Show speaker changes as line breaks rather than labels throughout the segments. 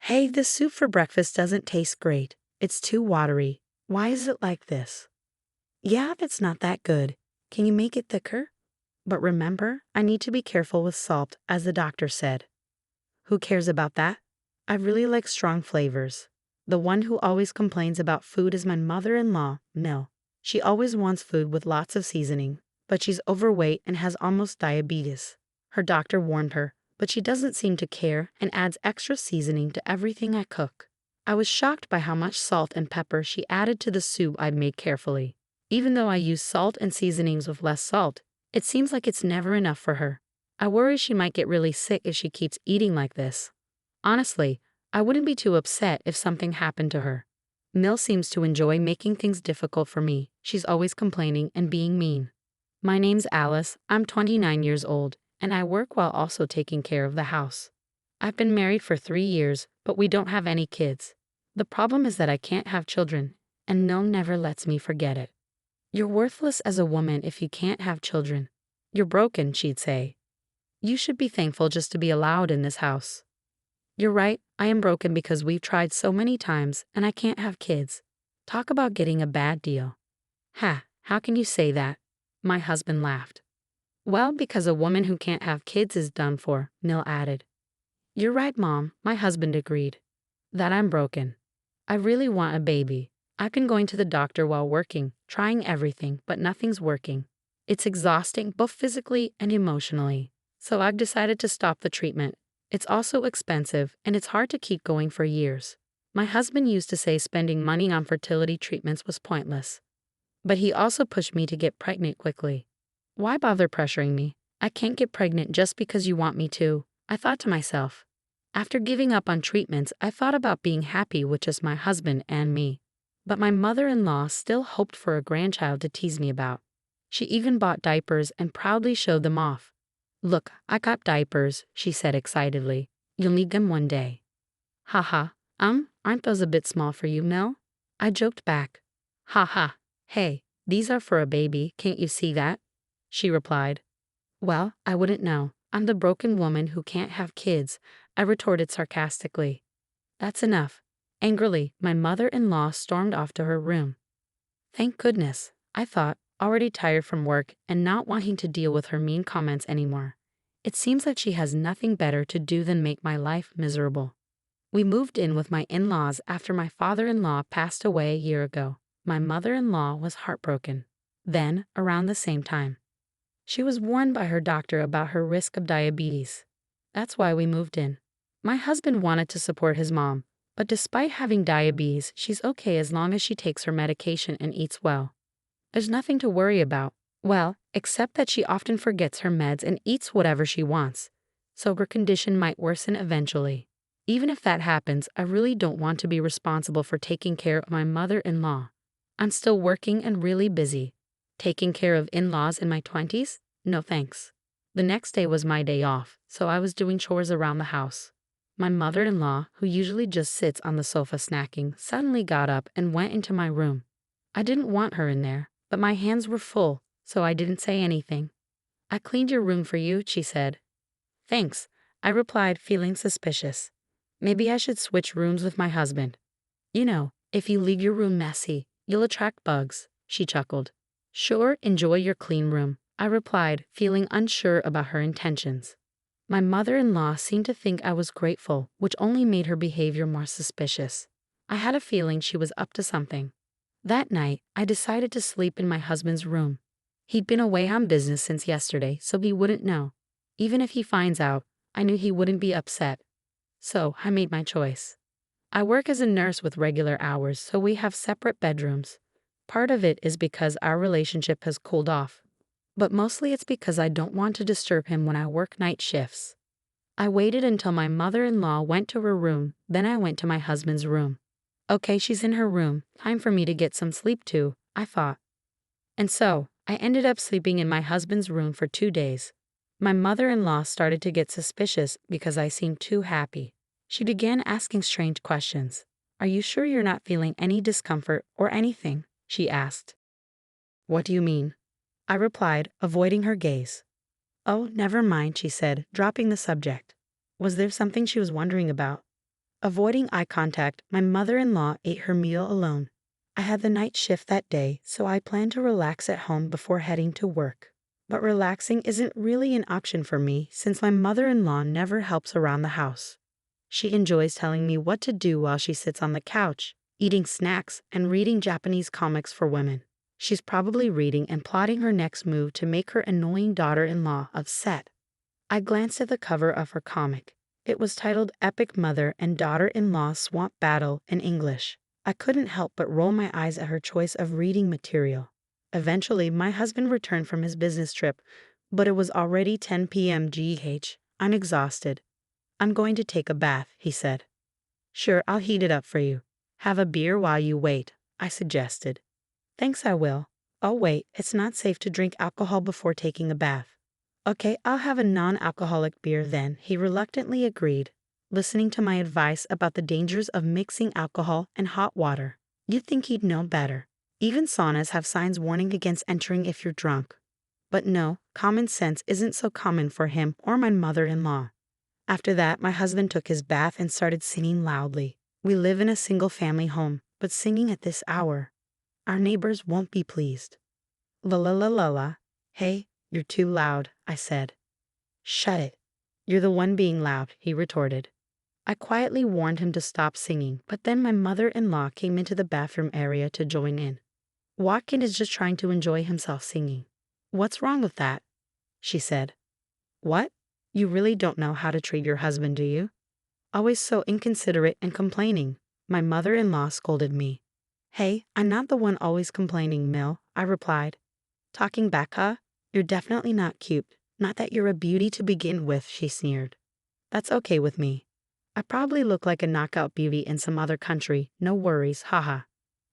Hey, this soup for breakfast doesn't taste great. It's too watery. Why is it like this? Yeah, it's not that good. Can you make it thicker? But remember, I need to be careful with salt, as the doctor said. Who cares about that? I really like strong flavors. The one who always complains about food is my mother-in-law, Mill. She always wants food with lots of seasoning, but she's overweight and has almost diabetes. Her doctor warned her, but she doesn't seem to care and adds extra seasoning to everything I cook. I was shocked by how much salt and pepper she added to the soup I'd made carefully. Even though I use salt and seasonings with less salt, it seems like it's never enough for her. I worry she might get really sick if she keeps eating like this. Honestly, I wouldn't be too upset if something happened to her. Mill seems to enjoy making things difficult for me. She's always complaining and being mean. My name's Alice, I'm 29 years old, and I work while also taking care of the house. I've been married for 3 years, but we don't have any kids. The problem is that I can't have children, and Mill never lets me forget it. You're worthless as a woman if you can't have children. You're broken, she'd say. You should be thankful just to be allowed in this house. You're right, I am broken because we've tried so many times and I can't have kids. Talk about getting a bad deal. Ha, how can you say that? My husband laughed. Well, because a woman who can't have kids is done for, Mill added. You're right, Mom, my husband agreed. That I'm broken. I really want a baby. I've been going to the doctor while working, trying everything, but nothing's working. It's exhausting both physically and emotionally. So I've decided to stop the treatment. It's also expensive, and it's hard to keep going for years. My husband used to say spending money on fertility treatments was pointless. But he also pushed me to get pregnant quickly. Why bother pressuring me? I can't get pregnant just because you want me to, I thought to myself. After giving up on treatments, I thought about being happy with just my husband and me. But my mother-in-law still hoped for a grandchild to tease me about. She even bought diapers and proudly showed them off. Look, I got diapers, she said excitedly. You'll need them one day. Haha, aren't those a bit small for you, Mel? I joked back. Haha, hey, these are for a baby, can't you see that? She replied. Well, I wouldn't know. I'm the broken woman who can't have kids, I retorted sarcastically. That's enough. Angrily, my mother-in-law stormed off to her room. Thank goodness, I thought, already tired from work and not wanting to deal with her mean comments anymore. It seems like she has nothing better to do than make my life miserable. We moved in with my in-laws after my father-in-law passed away a year ago. My mother-in-law was heartbroken. Then, around the same time, she was warned by her doctor about her risk of diabetes. That's why we moved in. My husband wanted to support his mom, but despite having diabetes, she's okay as long as she takes her medication and eats well. There's nothing to worry about, well, except that she often forgets her meds and eats whatever she wants, so her condition might worsen eventually. Even if that happens, I really don't want to be responsible for taking care of my mother-in-law. I'm still working and really busy. Taking care of in-laws in my 20s? No thanks. The next day was my day off, so I was doing chores around the house. My mother-in-law, who usually just sits on the sofa snacking, suddenly got up and went into my room. I didn't want her in there, but my hands were full, so I didn't say anything. I cleaned your room for you, she said. Thanks, I replied, feeling suspicious. Maybe I should switch rooms with my husband. You know, if you leave your room messy, you'll attract bugs, she chuckled. Sure, enjoy your clean room, I replied, feeling unsure about her intentions. My mother-in-law seemed to think I was grateful, which only made her behavior more suspicious. I had a feeling she was up to something. That night, I decided to sleep in my husband's room. He'd been away on business since yesterday, so he wouldn't know. Even if he finds out, I knew he wouldn't be upset. So I made my choice. I work as a nurse with regular hours, so we have separate bedrooms. Part of it is because our relationship has cooled off, but mostly it's because I don't want to disturb him when I work night shifts. I waited until my mother-in-law went to her room, then I went to my husband's room. Okay, she's in her room, time for me to get some sleep too, I thought. And so, I ended up sleeping in my husband's room for 2 days. My mother-in-law started to get suspicious because I seemed too happy. She began asking strange questions. Are you sure you're not feeling any discomfort or anything? She asked. What do you mean? I replied, avoiding her gaze. Oh, never mind, she said, dropping the subject. Was there something she was wondering about? Avoiding eye contact, my mother-in-law ate her meal alone. I had the night shift that day, so I planned to relax at home before heading to work. But relaxing isn't really an option for me since my mother-in-law never helps around the house. She enjoys telling me what to do while she sits on the couch, eating snacks and reading Japanese comics for women. She's probably reading and plotting her next move to make her annoying daughter-in-law upset. I glanced at the cover of her comic. It was titled Epic Mother and Daughter-in-Law Swamp Battle in English. I couldn't help but roll my eyes at her choice of reading material. Eventually, my husband returned from his business trip, but it was already 10 p.m. GH. I'm exhausted. I'm going to take a bath, he said. Sure, I'll heat it up for you. Have a beer while you wait, I suggested. Thanks, I will. Oh wait, it's not safe to drink alcohol before taking a bath. Okay, I'll have a non-alcoholic beer then, he reluctantly agreed, listening to my advice about the dangers of mixing alcohol and hot water. You'd think he'd know better. Even saunas have signs warning against entering if you're drunk. But no, common sense isn't so common for him or my mother-in-law. After that, my husband took his bath and started singing loudly. We live in a single-family home, but singing at this hour, our neighbors won't be pleased. La la la la la. Hey, you're too loud, I said. Shut it. You're the one being loud, he retorted. I quietly warned him to stop singing, but then my mother-in-law came into the bathroom area to join in. Watkins is just trying to enjoy himself singing. What's wrong with that? She said. What? You really don't know how to treat your husband, do you? Always so inconsiderate and complaining, my mother-in-law scolded me. Hey, I'm not the one always complaining, Mill, I replied. Talking back, huh? You're definitely not cute. Not that you're a beauty to begin with, she sneered. That's okay with me. I probably look like a knockout beauty in some other country, no worries, haha.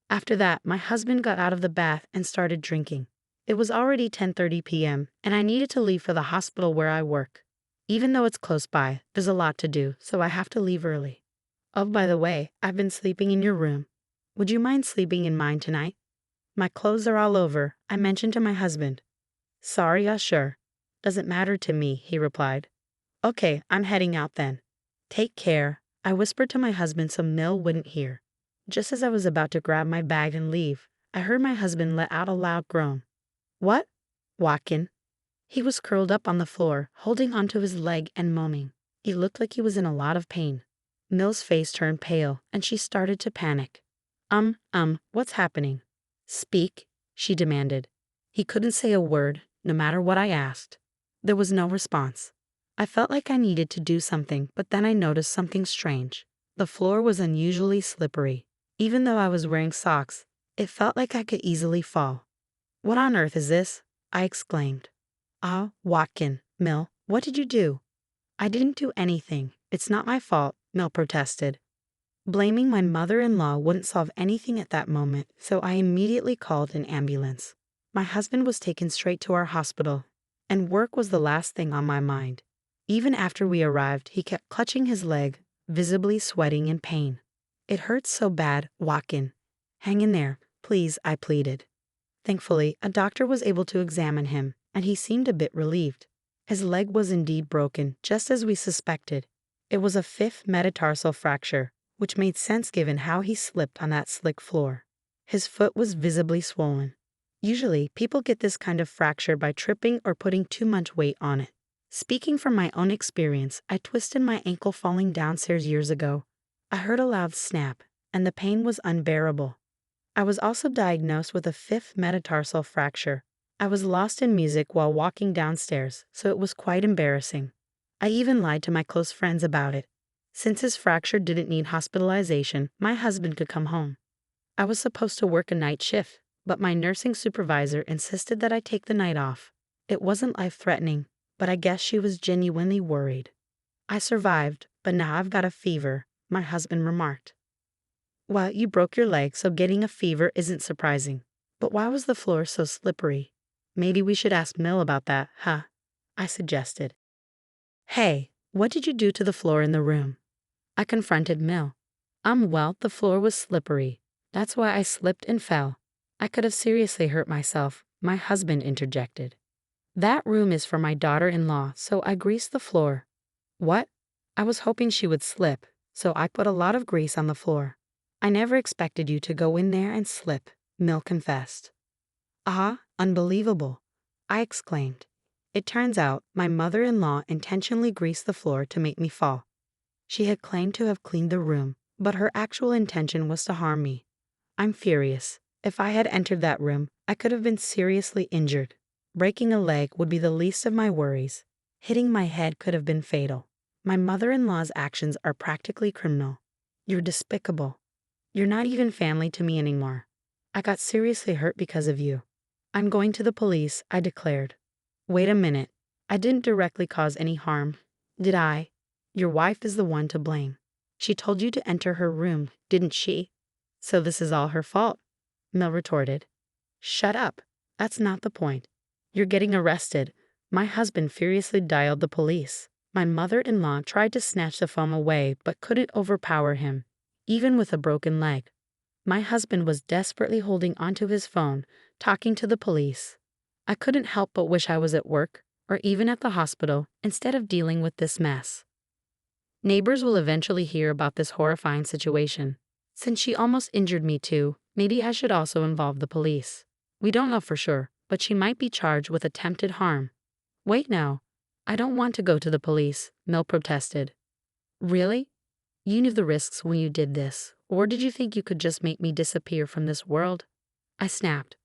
After that, my husband got out of the bath and started drinking. It was already 10:30 p.m., and I needed to leave for the hospital where I work. Even though it's close by, there's a lot to do, so I have to leave early. Oh, by the way, I've been sleeping in your room. Would you mind sleeping in mine tonight? My clothes are all over, I mentioned to my husband. Sorry, sure. Doesn't matter to me, he replied. Okay, I'm heading out then. Take care, I whispered to my husband so Mill wouldn't hear. Just as I was about to grab my bag and leave, I heard my husband let out a loud groan. What? Watkin. He was curled up on the floor, holding onto his leg and moaning. He looked like he was in a lot of pain. Mill's face turned pale, and she started to panic. What's happening? Speak, she demanded. He couldn't say a word, no matter what I asked. There was no response. I felt like I needed to do something, but then I noticed something strange. The floor was unusually slippery. Even though I was wearing socks, it felt like I could easily fall. What on earth is this? I exclaimed. Ah, Watkin, Mill, what did you do? I didn't do anything. It's not my fault, Mill protested. Blaming my mother-in-law wouldn't solve anything at that moment, so I immediately called an ambulance. My husband was taken straight to our hospital, and work was the last thing on my mind. Even after we arrived, he kept clutching his leg, visibly sweating in pain. It hurts so bad, Watkin. Hang in there, please, I pleaded. Thankfully, a doctor was able to examine him, and he seemed a bit relieved. His leg was indeed broken, just as we suspected. It was a 5th metatarsal fracture, which made sense given how he slipped on that slick floor. His foot was visibly swollen. Usually, people get this kind of fracture by tripping or putting too much weight on it. Speaking from my own experience, I twisted my ankle falling downstairs years ago. I heard a loud snap, and the pain was unbearable. I was also diagnosed with a 5th metatarsal fracture. I was lost in music while walking downstairs, so it was quite embarrassing. I even lied to my close friends about it. Since his fracture didn't need hospitalization, my husband could come home. I was supposed to work a night shift, but my nursing supervisor insisted that I take the night off. It wasn't life-threatening, but I guess she was genuinely worried. I survived, but now I've got a fever, my husband remarked. Well, you broke your leg, so getting a fever isn't surprising. But why was the floor so slippery? Maybe we should ask Mill about that, huh? I suggested. Hey, what did you do to the floor in the room? I confronted Mill. Well, the floor was slippery. That's why I slipped and fell. I could have seriously hurt myself, my husband interjected. That room is for my daughter-in-law, so I greased the floor. What? I was hoping she would slip, So I put a lot of grease on the floor. I never expected you to go in there and slip, Mill confessed. Ah, unbelievable, I exclaimed. It turns out my mother-in-law intentionally greased the floor to make me fall. She had claimed to have cleaned the room, but her actual intention was to harm me. I'm furious. If I had entered that room, I could have been seriously injured. Breaking a leg would be the least of my worries. Hitting my head could have been fatal. My mother-in-law's actions are practically criminal. You're despicable. You're not even family to me anymore. I got seriously hurt because of you. I'm going to the police, I declared. Wait a minute. I didn't directly cause any harm, did I? Your wife is the one to blame. She told you to enter her room, didn't she? So this is all her fault, Mel retorted. Shut up. That's not the point. You're getting arrested. My husband furiously dialed the police. My mother-in-law tried to snatch the phone away but couldn't overpower him, even with a broken leg. My husband was desperately holding onto his phone, talking to the police. I couldn't help but wish I was at work, or even at the hospital, instead of dealing with this mess. Neighbors will eventually hear about this horrifying situation. Since she almost injured me too, maybe I should also involve the police. We don't know for sure, but she might be charged with attempted harm. Wait now. I don't want to go to the police, Mel protested. Really? You knew the risks when you did this, or did you think you could just make me disappear from this world? I snapped.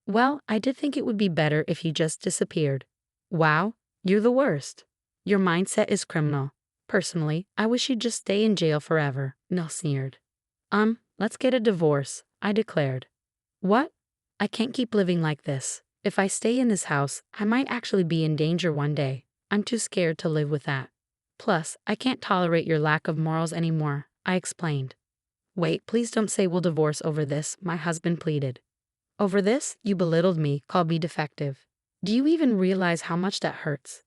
Well, I did think it would be better if you just disappeared. Wow, you're the worst. Your mindset is criminal. Personally, I wish you'd just stay in jail forever, Mel sneered. Let's get a divorce, I declared. What? I can't keep living like this. If I stay in this house, I might actually be in danger one day. I'm too scared to live with that. Plus, I can't tolerate your lack of morals anymore, I explained. Wait, please don't say we'll divorce over this, my husband pleaded. Over this, you belittled me, called me defective. Do you even realize how much that hurts?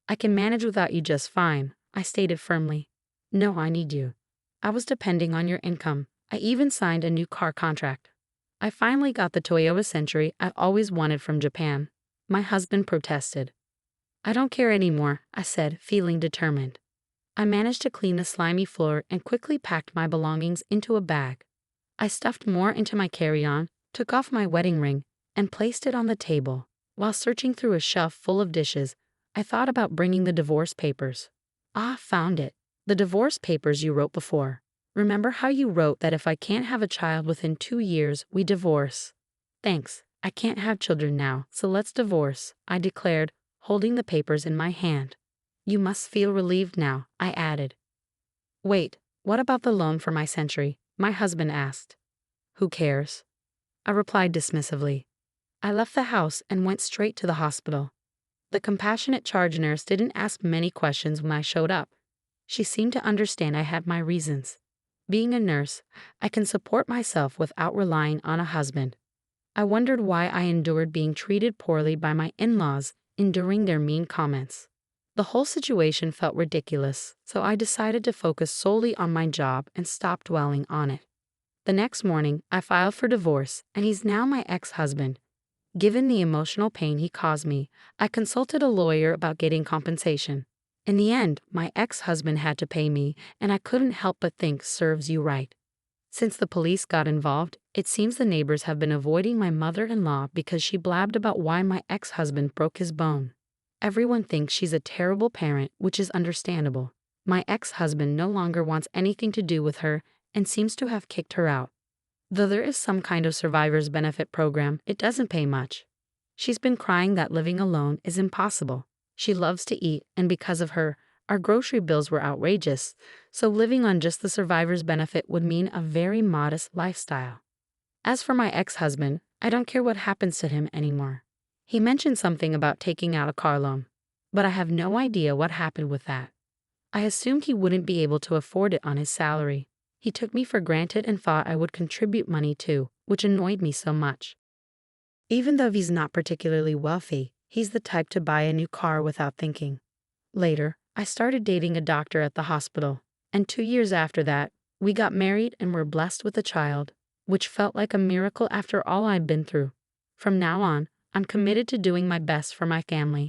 I can manage without you just fine, I stated firmly. No, I need you. I was depending on your income. I even signed a new car contract. I finally got the Toyota Century I've always wanted from Japan. My husband protested. I don't care anymore, I said, feeling determined. I managed to clean the slimy floor and quickly packed my belongings into a bag. I stuffed more into my carry-on, took off my wedding ring, and placed it on the table. While searching through a shelf full of dishes, I thought about bringing the divorce papers. Found it. The divorce papers you wrote before. Remember how you wrote that if I can't have a child within 2 years, we divorce? Thanks. I can't have children now, so let's divorce, I declared, holding the papers in my hand. You must feel relieved now, I added. Wait, what about the loan for my Century? My husband asked. Who cares? I replied dismissively. I left the house and went straight to the hospital. The compassionate charge nurse didn't ask many questions when I showed up. She seemed to understand I had my reasons. Being a nurse, I can support myself without relying on a husband. I wondered why I endured being treated poorly by my in-laws, enduring their mean comments. The whole situation felt ridiculous, so I decided to focus solely on my job and stop dwelling on it. The next morning, I filed for divorce, and he's now my ex-husband. Given the emotional pain he caused me, I consulted a lawyer about getting compensation. In the end, my ex-husband had to pay me, and I couldn't help but think serves you right. Since the police got involved, it seems the neighbors have been avoiding my mother-in-law because she blabbed about why my ex-husband broke his bone. Everyone thinks she's a terrible parent, which is understandable. My ex-husband no longer wants anything to do with her and seems to have kicked her out. Though there is some kind of survivor's benefit program, it doesn't pay much. She's been crying that living alone is impossible. She loves to eat, and because of her, our grocery bills were outrageous, so living on just the survivor's benefit would mean a very modest lifestyle. As for my ex-husband, I don't care what happens to him anymore. He mentioned something about taking out a car loan, but I have no idea what happened with that. I assumed he wouldn't be able to afford it on his salary. He took me for granted and thought I would contribute money too, which annoyed me so much. Even though he's not particularly wealthy, he's the type to buy a new car without thinking. Later, I started dating a doctor at the hospital, and 2 years after that, we got married and were blessed with a child, which felt like a miracle after all I'd been through. From now on, I'm committed to doing my best for my family.